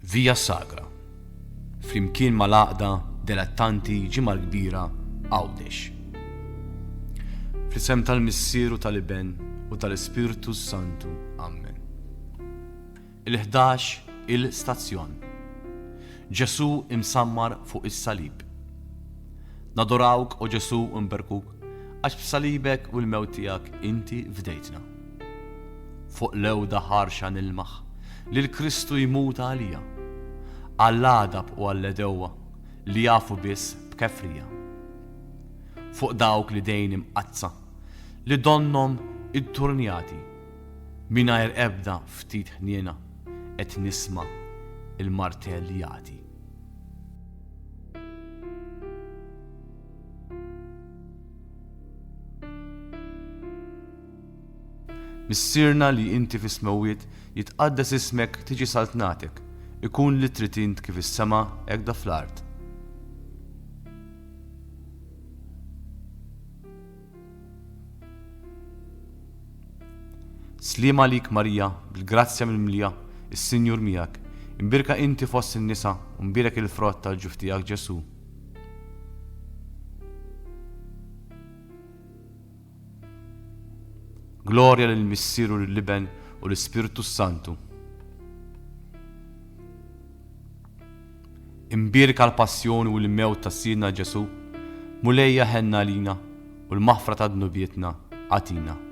Via Sagra. Flimkien mal-għaqda dilettanti ġimgħa kbira Għawdex. Fl-isem tal-Missieru tal-Iben u tal-Ispiritu Santu. Amen. Il-11 il-stazzjon. Ġesu imsammar fuq is-salib. Nadorawk o Ġesu imberkuk għax b'salibek u l-mewt tiegħek inti fdejtna. Fuq l-ewda ħarxa nilmaħ li l-Kristu jmuta għalija, għall-għadab u għall-edewwa li jafu biss b'kefrija. Fuq dawk li dejn imqazza, li donnom id-turnjati, mingħajr ebda ftit ħniena qed nisma' il-martellijati. Missierna li inti fis-smewwiet jitqaddes ismek tiġi saltnatek, ikun li trid int kif is-sema hekk da fl-art. Sliema lik Marija, bil-grazzja mill-mlija, is-Sinjur miegħek, imbirka inti fost in-nisa u mbirek il-frott tal-ġuf tiegħek Ġesu. Glorja lill-Missieru lill-Iben u l-Ispiritu Santu. Imbirka l-passjoni u l-mewt ta' Sidna Ġesu, mulejja ħenna lina u l-maħfra ta' dnubietna għatina.